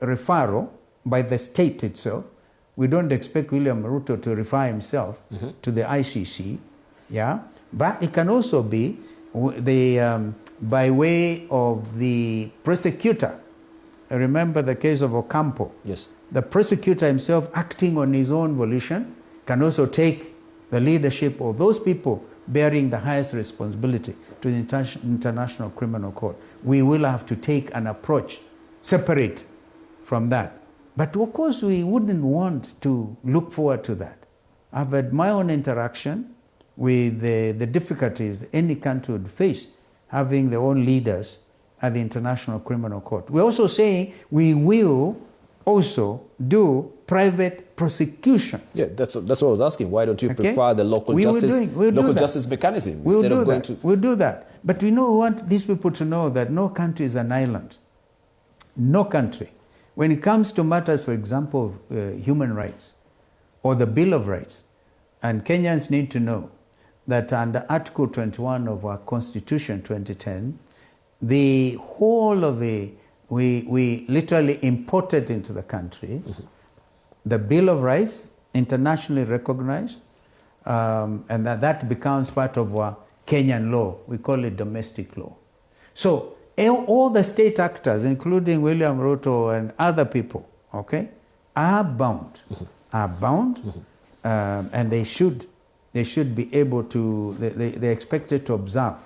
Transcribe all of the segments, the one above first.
referral by the state itself. We don't expect William Ruto to refer himself to the ICC, yeah. But it can also be by way of the prosecutor. Remember the case of Ocampo. Yes. The prosecutor himself, acting on his own volition, can also take the leadership of those people bearing the highest responsibility to the International Criminal Court. We will have to take an approach separate from that. But of course, we wouldn't want to look forward to that. I've had my own interaction with the difficulties any country would face having their own leaders at the International Criminal Court. We're also saying we will also do private prosecution. Yeah, that's what I was asking. Why don't you prefer the local justice mechanism instead of going to... We'll do that. But we want these people to know that no country is an island. No country. When it comes to matters, for example, human rights or the Bill of Rights, and Kenyans need to know that under Article 21 of our Constitution 2010, the whole of we literally imported into the country the Bill of Rights, internationally recognized, and that becomes part of our Kenyan law. We call it domestic law. So all the state actors, including William Ruto and other people, okay, are bound, and they should be able to, they're expected to observe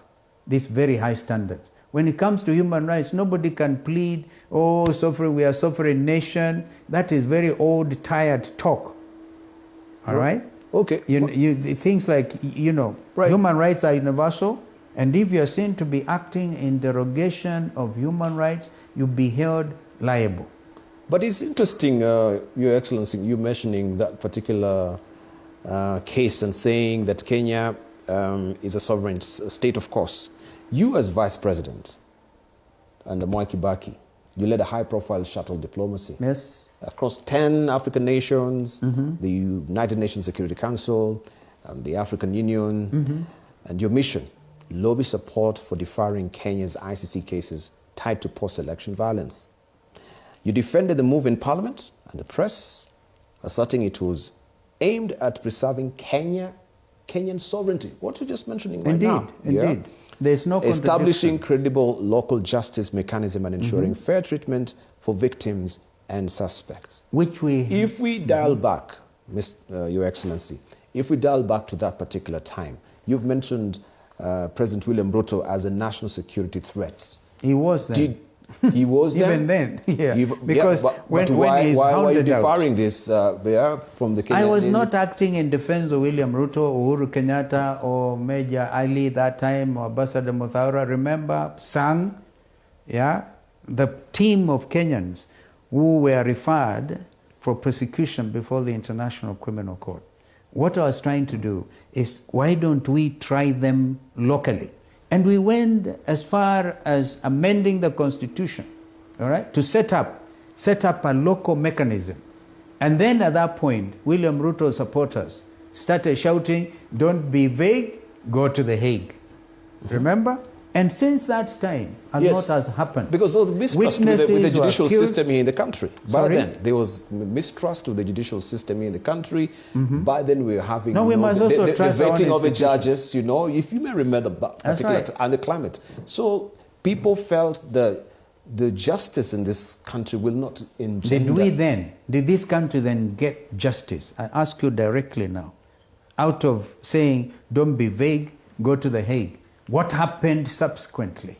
these very high standards. When it comes to human rights, nobody can plead, oh, we are a sovereign nation. That is very old, tired talk. All right? Okay. Things like, right. Human rights are universal, and if you are seen to be acting in derogation of human rights, you'll be held liable. But it's interesting, Your Excellency, you mentioning that particular case and saying that Kenya is a sovereign state, of course. You as Vice President under Mwai Kibaki, you led a high-profile shuttle diplomacy. Yes. Across 10 African nations, the United Nations Security Council, the African Union, and your mission, lobby support for deferring Kenya's ICC cases tied to post-election violence. You defended the move in Parliament and the press, asserting it was aimed at preserving Kenyan sovereignty. What you're just mentioning right now. Indeed. Yeah? There's no contradiction. Establishing credible local justice mechanism and ensuring fair treatment for victims and suspects. If we dial back, Your Excellency, if we dial back to that particular time, you've mentioned President William Ruto as a national security threat. He was then. He was then? Even then, yeah. Because when why are you deferring out, this from the Kenyan? I was not acting in defense of William Ruto, Uhuru Kenyatta, or Major Ali that time, or Ambassador Muthaura. Remember, Sang, yeah, the team of Kenyans who were referred for prosecution before the International Criminal Court. What I was trying to do is, why don't we try them locally? And we went as far as amending the Constitution, all right, to set up a local mechanism. And then at that point, William Ruto's supporters started shouting, don't be vague, go to The Hague. Remember? And since that time, a lot has happened. Because there was mistrust with the judicial system here in the country. By then, there was mistrust with the judicial system here in the country. By then, we were having we must also the trust vetting of the judges, if you may remember that particular and the climate. So people felt the justice in this country will not engender. Did this country then get justice? I ask you directly now. Out of saying, don't be vague, go to The Hague. What happened subsequently?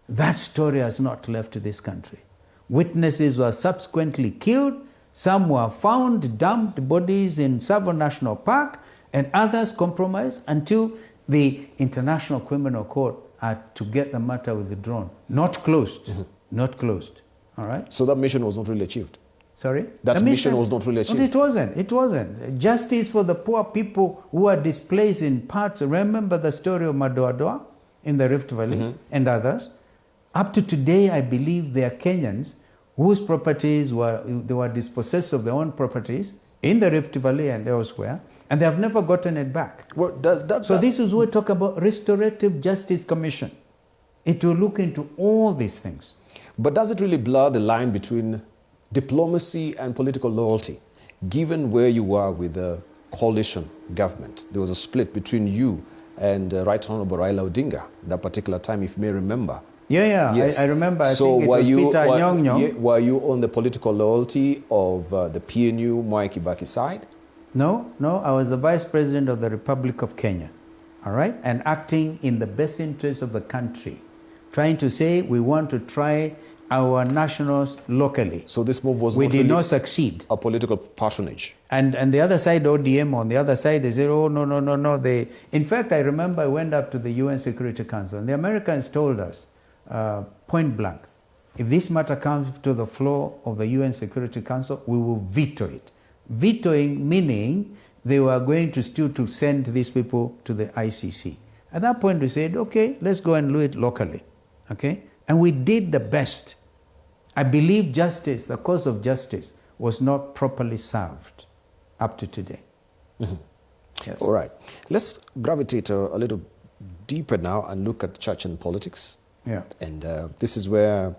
That story has not left this country. Witnesses were subsequently killed. Some were found dumped bodies in Tsavo National Park, and others compromised until the International Criminal Court had to get the matter withdrawn. Not closed. Not closed. All right? So that mission was not really achieved? Sorry? That mission was not really achieved? It wasn't. Justice for the poor people who are displaced in parts. Remember the story of Madoadoa in the Rift Valley and others. Up to today, I believe there are Kenyans whose properties were dispossessed of their own properties in the Rift Valley and elsewhere, and they have never gotten it back. So this is what we talk about Restorative Justice Commission. It will look into all these things. But does it really blur the line between diplomacy and political loyalty, given where you are with the coalition government. There was a split between you and Right Honorable Raila Odinga that particular time, if you may remember. Yeah, Yes. I remember. So I think it was Peter Nyong. were you on the political loyalty of the PNU Mwai Kibaki side? No, I was the Vice President of the Republic of Kenya, all right? And acting in the best interest of the country, trying to say we want to try our nationals locally. So this move was we not did really not succeed. a political patronage. And the other side, ODM, on the other side, they said, oh, no. In fact, I remember I went up to the UN Security Council, and the Americans told us, point blank, if this matter comes to the floor of the UN Security Council, we will veto it. Vetoing meaning they were going to still to send these people to the ICC. At that point, we said, okay, let's go and do it locally, okay? And we did the best. I believe justice, the cause of justice, was not properly served up to today. Mm-hmm. Yes. All right. Let's gravitate a little deeper now and look at church and politics. Yeah. And this is where